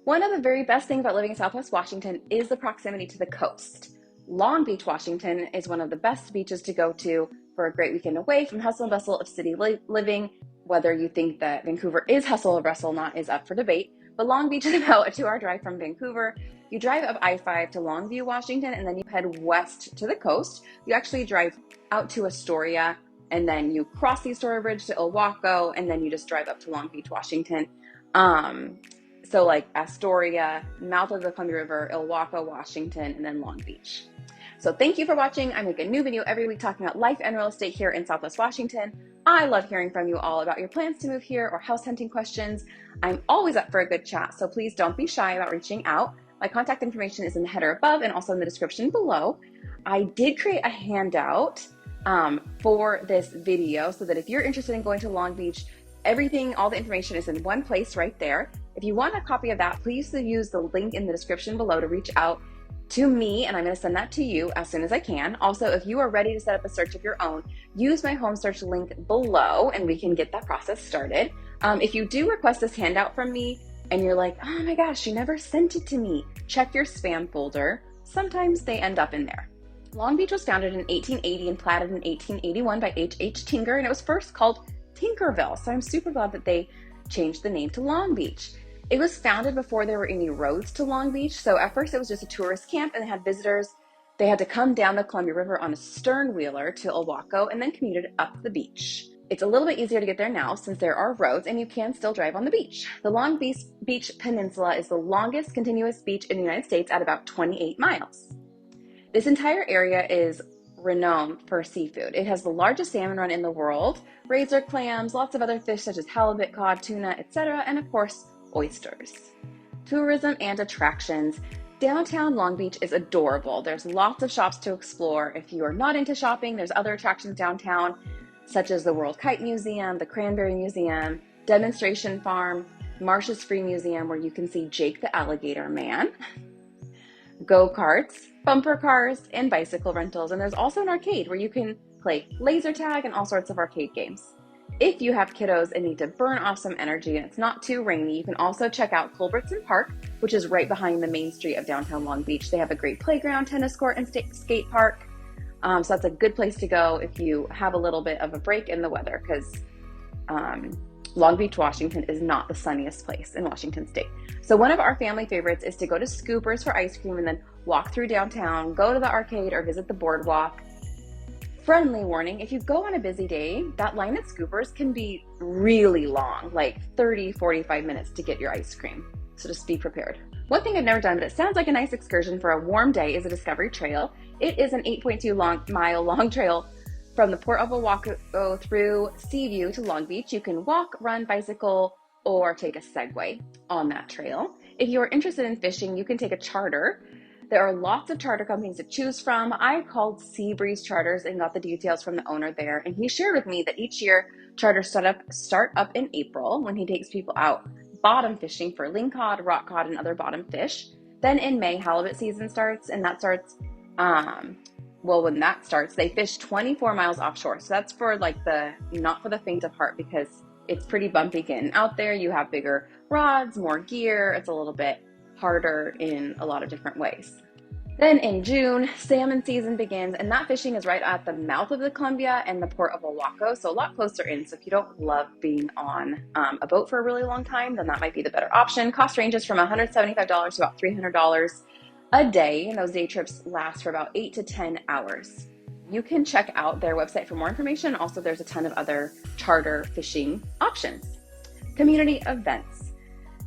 One of the very best things about living in Southwest Washington is the proximity to the coast. Long Beach, Washington is one of the best beaches to go to for a great weekend away from hustle and bustle of city living. Whether you think that Vancouver is hustle or bustle not is up for debate, but Long Beach is about a 2-hour drive from Vancouver. You drive up I-5 to Longview, Washington, and then you head west to the coast. You actually drive out to Astoria, and then you cross the Astoria Bridge to Ilwaco, and then you just drive up to Long Beach, Washington. So like Astoria, mouth of the Columbia River, Ilwaco, Washington, and then Long Beach. So thank you for watching. I make a new video every week talking about life and real estate here in Southwest Washington. I love hearing from you all about your plans to move here or house hunting questions. I'm always up for a good chat, so please don't be shy about reaching out. My contact information is in the header above and also in the description below. I did create a handout for this video so that if you're interested in going to Long Beach, all the information is in one place right there. If you want a copy of that, please use the link in the description below to reach out to me, and I'm going to send that to you as soon as I can. Also, if you are ready to set up a search of your own, use my home search link below and we can get that process started. If you do request this handout from me and you're like, oh my gosh, you never sent it to me, check your spam folder. Sometimes they end up in there. Long Beach was founded in 1880 and platted in 1881 by H.H. Tinker, and it was first called Tinkerville, so I'm super glad that they changed the name to Long Beach. It was founded before there were any roads to Long Beach, so at first it was just a tourist camp, and they had visitors. They had to come down the Columbia River on a stern wheeler to Ilwaco and then commuted up the beach. It's a little bit easier to get there now since there are roads and you can still drive on the beach. The Long Beach Peninsula is the longest continuous beach in the United States at about 28 miles. This entire area is renowned for seafood. It has the largest salmon run in the world, razor clams, lots of other fish such as halibut, cod, tuna, etc., and of course, oysters. Tourism and attractions. Downtown Long Beach is adorable. There's lots of shops to explore. If you are not into shopping, there's other attractions downtown, such as the World Kite Museum, the Cranberry Museum, Demonstration Farm, Marsh's Free Museum, where you can see Jake the Alligator Man, go-karts, bumper cars, and bicycle rentals. And there's also an arcade where you can play laser tag and all sorts of arcade games. If you have kiddos and need to burn off some energy and it's not too rainy, you can also check out Culbertson Park, which is right behind the main street of downtown Long Beach. They have a great playground, tennis court, and skate park. So that's a good place to go if you have a little bit of a break in the weather, because Long Beach, Washington is not the sunniest place in Washington state. So one of our family favorites is to go to Scoopers for ice cream and then walk through downtown, go to the arcade, or visit the boardwalk. Friendly warning, if you go on a busy day, that line at Scoopers can be really long, like 30, 45 minutes to get your ice cream. So just be prepared. One thing I've never done, but it sounds like a nice excursion for a warm day, is a Discovery Trail. It is an 8.2 mile long trail from the Port of Ilwaco through Seaview to Long Beach. You can walk, run, bicycle, or take a Segway on that trail. If you are interested in fishing, you can take a charter. There are lots of charter companies to choose from. I called Seabreeze Charters and got the details from the owner there, and he shared with me that each year charters start up in April when he takes people out bottom fishing for lingcod, rock cod, and other bottom fish. Then in May, halibut season starts, and that starts, when that starts, they fish 24 miles offshore. So that's for not for the faint of heart, because it's pretty bumpy getting out there. You have bigger rods, more gear. It's a little bit harder in a lot of different ways. Then in June, salmon season begins, and that fishing is right at the mouth of the Columbia and the Port of Ilwaco, so a lot closer in. So if you don't love being on a boat for a really long time, then that might be the better option. Cost ranges from $175 to about $300 a day, and those day trips last for about 8 to 10 hours. You can check out their website for more information. Also, there's a ton of other charter fishing options. Community events.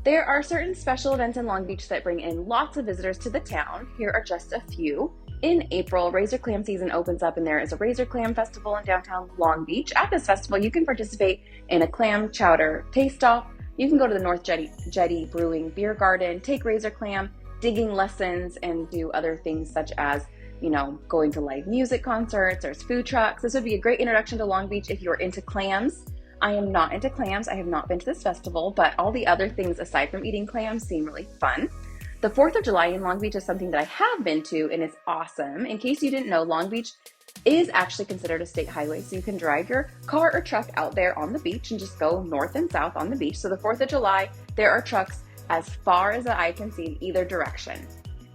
There are certain special events in Long Beach that bring in lots of visitors to the town. Here are just a few. In April, Razor Clam season opens up, and there is a Razor Clam Festival in downtown Long Beach. At this festival, you can participate in a clam chowder taste-off. You can go to the North Jetty Brewing Beer Garden, take Razor Clam digging lessons, and do other things such as, going to live music concerts. There's food trucks. This would be a great introduction to Long Beach if you're into clams. I am not into clams. I have not been to this festival, but all the other things aside from eating clams seem really fun. The 4th of July in Long Beach is something that I have been to, and it's awesome. In case you didn't know, Long Beach is actually considered a state highway, so you can drive your car or truck out there on the beach and just go north and south on the beach. So the 4th of July, there are trucks as far as the eye can see in either direction.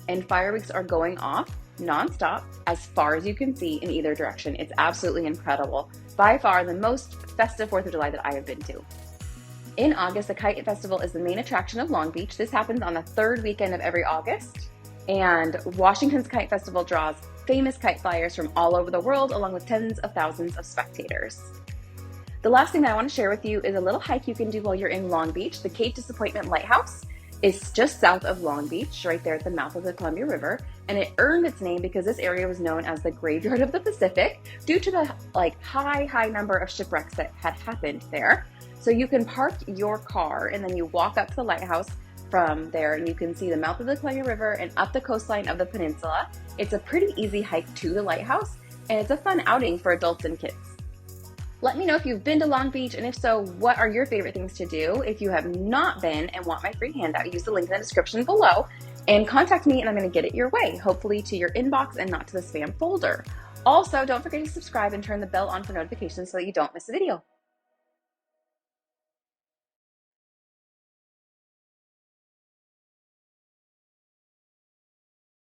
And fireworks are going off nonstop as far as you can see in either direction. It's absolutely incredible. By far the most festive 4th of July that I have been to. In August, the Kite Festival is the main attraction of Long Beach. This happens on the 3rd weekend of every August. And Washington's Kite Festival draws famous kite flyers from all over the world, along with tens of thousands of spectators. The last thing that I want to share with you is a little hike you can do while you're in Long Beach. The Cape Disappointment Lighthouse is just south of Long Beach, right there at the mouth of the Columbia River, and it earned its name because this area was known as the Graveyard of the Pacific due to the high number of shipwrecks that had happened there. So you can park your car and then you walk up to the lighthouse from there, and you can see the mouth of the Columbia River and up the coastline of the peninsula. It's a pretty easy hike to the lighthouse, and it's a fun outing for adults and kids. Let me know if you've been to Long Beach, and if so, what are your favorite things to do? If you have not been and want my free handout, use the link in the description below and contact me, and I'm going to get it your way, hopefully to your inbox and not to the spam folder. Also, don't forget to subscribe and turn the bell on for notifications so that you don't miss a video.